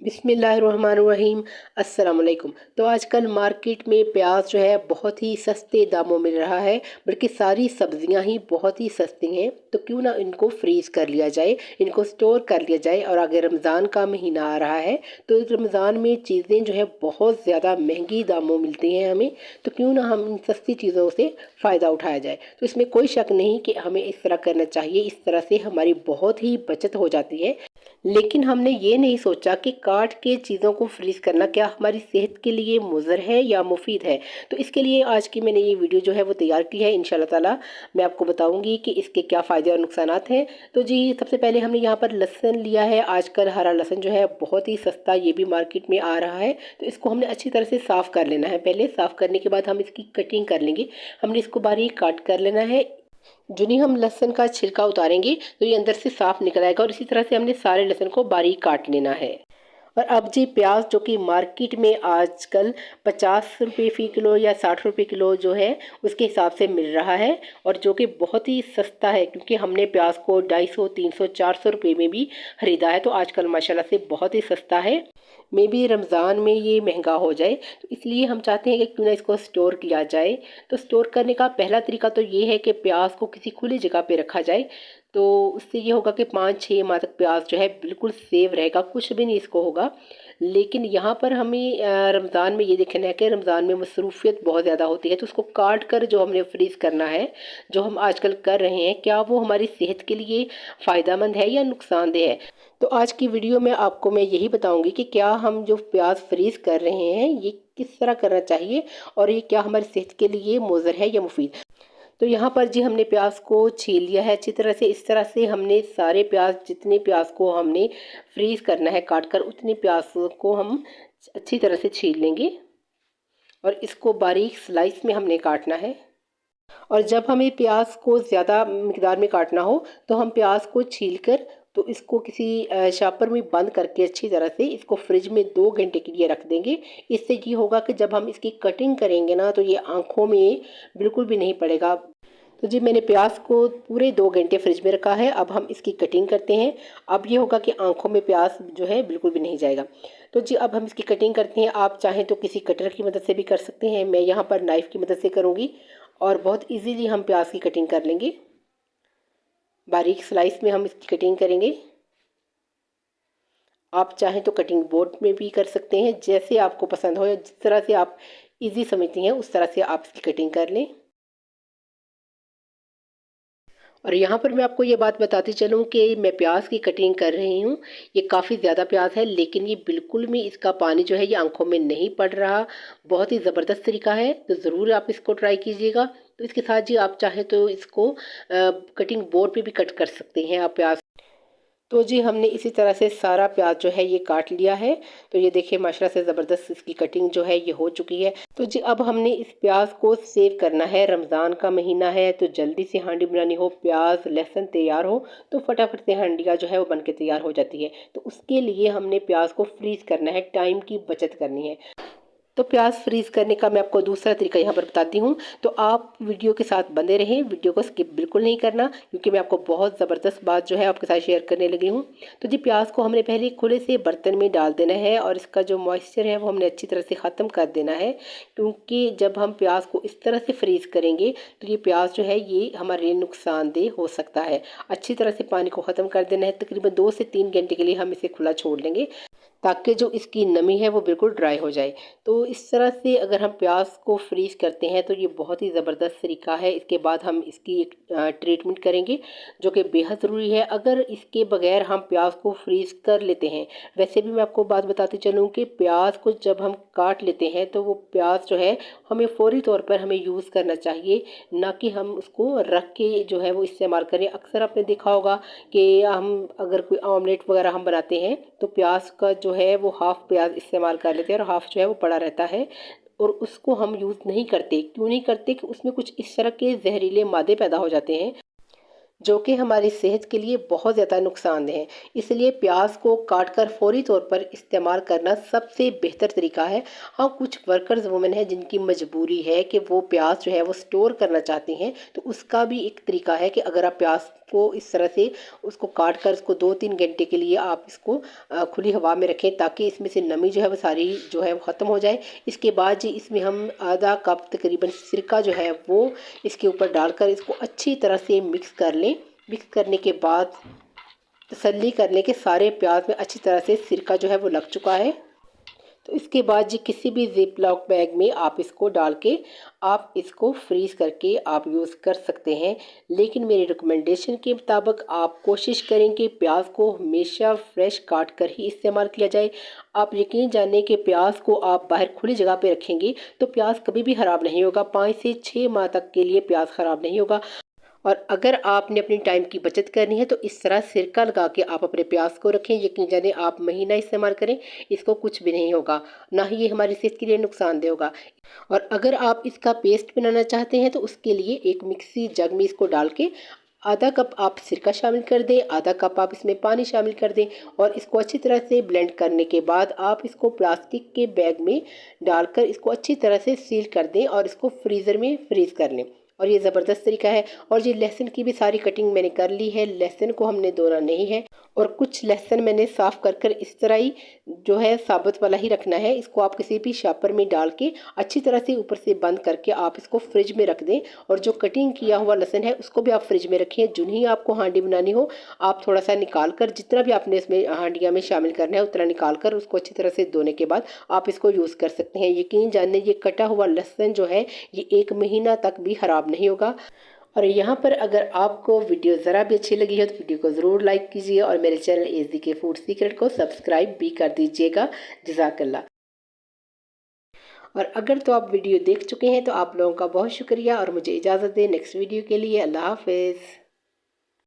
बिस्मिल्लाहिर्रहमानिर्रहीम। अस्सलाम वालेकुम। तो आजकल मार्केट में प्याज जो है बहुत ही सस्ते दामों में मिल रहा है, बल्कि सारी सब्जियां ही बहुत ही सस्ती हैं। तो क्यों ना इनको फ्रीज़ कर लिया जाए, इनको स्टोर कर लिया जाए। और अगर रमज़ान का महीना आ रहा है तो इस रमज़ान में चीज़ें जो है बहुत ज़्यादा महंगी दामों मिलती हैं हमें। तो क्यों ना हम इन सस्ती चीज़ों से फ़ायदा उठाया जाए। तो इसमें कोई शक नहीं कि हमें इस तरह करना चाहिए। इस तरह से हमारी बहुत ही बचत हो जाती है। लेकिन हमने ये नहीं सोचा कि काट के चीज़ों को फ्रीज़ करना क्या हमारी सेहत के लिए मुज़र है या मुफ़ीद है। तो इसके लिए आज की मैंने ये वीडियो जो है वो तैयार की है। इंशाल्लाह ताला मैं आपको बताऊंगी कि इसके क्या फ़ायदे और नुकसानात हैं। तो जी, सबसे पहले हमने यहाँ पर लहसुन लिया है। आजकल हरा लहसुन जो है बहुत ही सस्ता ये भी मार्केट में आ रहा है। तो इसको हमने अच्छी तरह से साफ़ कर लेना है। पहले साफ़ करने के बाद हम इसकी कटिंग कर लेंगे। हमने इसको बारीक काट कर लेना है। जो नहीं हम लहसुन का छिलका उतारेंगे तो ये अंदर से साफ निकल आएगा। और इसी तरह से हमने सारे लहसुन को बारीक काट लेना है। और अब जी, प्याज जो कि मार्केट में आजकल 50 रुपये फ़ी किलो या 60 रुपये किलो जो है उसके हिसाब से मिल रहा है। और जो कि बहुत ही सस्ता है, क्योंकि हमने प्याज को 250, 300, 400 रुपये में भी ख़रीदा है। तो आजकल माशाल्लाह से बहुत ही सस्ता है। मे भी रमज़ान में ये महंगा हो जाए, तो इसलिए हम चाहते हैं कि क्यों ना इसको स्टोर किया जाए। तो स्टोर करने का पहला तरीका तो ये है कि प्याज को किसी खुली जगह पे रखा जाए। तो उससे ये होगा कि 5-6 माह तक प्याज जो है बिल्कुल सेव रहेगा, कुछ भी नहीं इसको होगा। लेकिन यहाँ पर हमें रमज़ान में ये देखना है कि रमज़ान में मसरूफ़ियत बहुत ज़्यादा होती है। तो उसको काट कर जो हमने फ्रीज़ करना है, जो हम आजकल कर रहे हैं, क्या वो हमारी सेहत के लिए फ़ायदेमंद है या नुकसानदेह है। तो आज की वीडियो में आपको मैं यही बताऊंगी कि क्या हम जो प्याज फ्रीज़ कर रहे हैं ये किस तरह करना चाहिए, और ये क्या हमारी सेहत के लिए मुज़र है या मुफीद। तो यहाँ पर जी हमने प्याज को छील लिया है अच्छी तरह से। इस तरह से हमने सारे प्याज, जितने प्याज को हमने फ्रीज़ करना है काट कर, उतने प्याज को हम अच्छी तरह से छील लेंगे। और इसको बारीक स्लाइस में हमने काटना है। और जब हमें प्याज को ज़्यादा मिकदार में काटना हो तो हम प्याज को छील कर, तो इसको किसी शापर में बंद करके अच्छी तरह से इसको फ्रिज में 2 घंटे के लिए रख देंगे। इससे ये होगा कि जब हम इसकी कटिंग करेंगे ना, तो ये आँखों में बिल्कुल भी नहीं पड़ेगा। तो जी, मैंने प्याज को पूरे 2 घंटे फ्रिज में रखा है। अब हम इसकी कटिंग करते हैं। अब ये होगा कि आँखों में प्याज जो है बिल्कुल भी नहीं जाएगा। तो जी, अब हम इसकी कटिंग करते हैं। आप चाहें तो किसी कटर की मदद से भी कर सकते हैं। मैं यहाँ पर नाइफ़ की मदद से करूँगी। और बहुत इजीली हम प्याज की कटिंग कर लेंगे। बारीक स्लाइस में हम इसकी कटिंग करेंगे। आप चाहें तो कटिंग बोर्ड में भी कर सकते हैं, जैसे आपको पसंद हो या जिस तरह से आप इजी समझती हैं उस तरह से आप इसकी कटिंग कर लें। और यहाँ पर मैं आपको ये बात बताती चलूँ कि मैं प्याज की कटिंग कर रही हूँ। ये काफ़ी ज़्यादा प्याज है, लेकिन ये बिल्कुल भी इसका पानी जो है ये आंखों में नहीं पड़ रहा। बहुत ही ज़बरदस्त तरीका है, तो ज़रूर आप इसको ट्राई कीजिएगा। तो इसके साथ जी, आप चाहें तो इसको कटिंग बोर्ड पे भी कट कर सकते हैं आप प्याज। तो जी, हमने इसी तरह से सारा प्याज जो है ये काट लिया है। तो ये देखिए, माशाल्लाह से ज़बरदस्त इसकी कटिंग जो है ये हो चुकी है। तो जी, अब हमने इस प्याज को सेव करना है। रमज़ान का महीना है तो जल्दी से हांडी बनानी हो, प्याज लहसुन तैयार हो तो फटाफट से हांडिया जो है वो बन के तैयार हो जाती है। तो उसके लिए हमने प्याज को फ्रीज़ करना है, टाइम की बचत करनी है। तो प्याज फ्रीज़ करने का मैं आपको दूसरा तरीका यहाँ पर बताती हूँ। तो आप वीडियो के साथ बने रहें, वीडियो को स्किप बिल्कुल नहीं करना, क्योंकि मैं आपको बहुत ज़बरदस्त बात जो है आपके साथ शेयर करने लगी हूँ। तो जी, प्याज को हमने पहले खुले से बर्तन में डाल देना है और इसका जो मॉइस्चर है वो हमने अच्छी तरह से ख़त्म कर देना है। क्योंकि जब हम प्याज को इस तरह से फ्रीज़ करेंगे तो ये प्याज जो है ये हमारे लिए नुकसानदेह हो सकता है। अच्छी तरह से पानी को ख़त्म कर देना है। तकरीबन 2 से 3 घंटे के लिए हम इसे खुला छोड़ लेंगे, ताकि जो इसकी नमी है वो बिल्कुल ड्राई हो जाए। तो इस तरह से अगर हम प्याज को फ्रीज़ करते हैं तो ये बहुत ही ज़बरदस्त तरीका है। इसके बाद हम इसकी एक ट्रीटमेंट करेंगे, जो कि बेहद ज़रूरी है। अगर इसके बगैर हम प्याज को फ्रीज़ कर लेते हैं, वैसे भी मैं आपको बात बताती चलूँ कि प्याज को जब हम काट लेते हैं तो वो प्याज जो है हमें फ़ौरी तौर पर हमें यूज़ करना चाहिए, ना कि हम उसको रख के जो है वो इस्तेमाल करें। अक्सर आपने देखा होगा कि हम अगर कोई ऑमलेट वगैरह हम बनाते हैं तो प्याज का जो है वो हाफ़ प्याज इस्तेमाल कर लेते हैं और हाफ़ जो है वो पड़ा रहता है, और उसको हम यूज़ नहीं करते। क्यों नहीं करते? कि उसमें कुछ इस तरह के जहरीले मादे पैदा हो जाते हैं, जो कि हमारी सेहत के लिए बहुत ज़्यादा नुकसानदेह हैं। इसलिए प्याज को काट कर फ़ौरी तौर पर इस्तेमाल करना सबसे बेहतर तरीका है। हाँ, कुछ वर्कर्स वुमेन हैं जिनकी मजबूरी है कि वो प्याज जो है वो स्टोर करना चाहती हैं, तो उसका भी एक तरीका है कि अगर आप प्याज को इस तरह से उसको काट कर उसको 2-3 घंटे के लिए आप इसको खुली हवा में रखें, ताकि इसमें से नमी जो है वो सारी जो है वो ख़त्म हो जाए। इसके बाद जी इसमें हम आधा कप तकरीबन सिरका जो है वो इसके ऊपर डालकर इसको अच्छी तरह से मिक्स कर लें। मिक्स करने के बाद तसल्ली कर लें कि सारे प्याज में अच्छी तरह से सिरका जो है वो लग चुका है। तो इसके बाद जी किसी भी ज़िप लॉक बैग में आप इसको डाल के आप इसको फ्रीज़ करके आप यूज़ कर सकते हैं। लेकिन मेरी रिकमेंडेशन के मुताबिक आप कोशिश करें कि प्याज को हमेशा फ्रेश काट कर ही इस्तेमाल किया जाए। आप यकीन जानें कि प्याज को आप बाहर खुली जगह पे रखेंगे तो प्याज कभी भी ख़राब नहीं होगा। 5 से 6 माह तक के लिए प्याज ख़राब नहीं होगा। और अगर आपने अपनी टाइम की बचत करनी है तो इस तरह सिरका लगा के आप अपने प्याज को रखें। यकीन जाने आप महीना इस्तेमाल करें, इसको कुछ भी नहीं होगा, ना ही ये हमारी सेहत के लिए नुकसानदेह होगा। और अगर आप इसका पेस्ट बनाना चाहते हैं तो उसके लिए एक मिक्सी जग में इसको डाल के आधा कप आप सिरका शामिल कर दें, आधा कप आप इसमें पानी शामिल कर दें और इसको अच्छी तरह से ब्लेंड करने के बाद आप इसको प्लास्टिक के बैग में डालकर इसको अच्छी तरह से सील कर दें और इसको फ्रीज़र में फ्रीज़ कर लें। और ये ज़बरदस्त तरीका है। और ये लहसुन की भी सारी कटिंग मैंने कर ली है, लहसुन को हमने धोना नहीं है और कुछ लहसुन मैंने साफ़ कर कर इस तरह ही जो है साबुत वाला ही रखना है। इसको आप किसी भी शॉपर में डाल के अच्छी तरह से ऊपर से बंद करके आप इसको फ्रिज में रख दें। और जो कटिंग किया हुआ लहसुन है उसको भी आप फ्रिज में रखें। जो ही आपको हांडी बनानी हो आप थोड़ा सा निकाल कर, जितना भी आपने इसमें हांडिया में शामिल करना है उतना निकाल कर उसको अच्छी तरह से धोने के बाद आप इसको यूज़ कर सकते हैं। यकीन जानिए ये कटा हुआ लहसुन जो है ये 1 महीना तक भी ख़राब नहीं होगा। और यहाँ पर अगर आपको वीडियो ज़रा भी अच्छी लगी है तो वीडियो को ज़रूर लाइक कीजिए और मेरे चैनल एसडीके फूड सीक्रेट को सब्सक्राइब भी कर दीजिएगा। जज़ाकल्लाह। और अगर तो आप वीडियो देख चुके हैं तो आप लोगों का बहुत शुक्रिया और मुझे इजाज़त दें नेक्स्ट वीडियो के लिए। अल्लाह हाफ़िज़।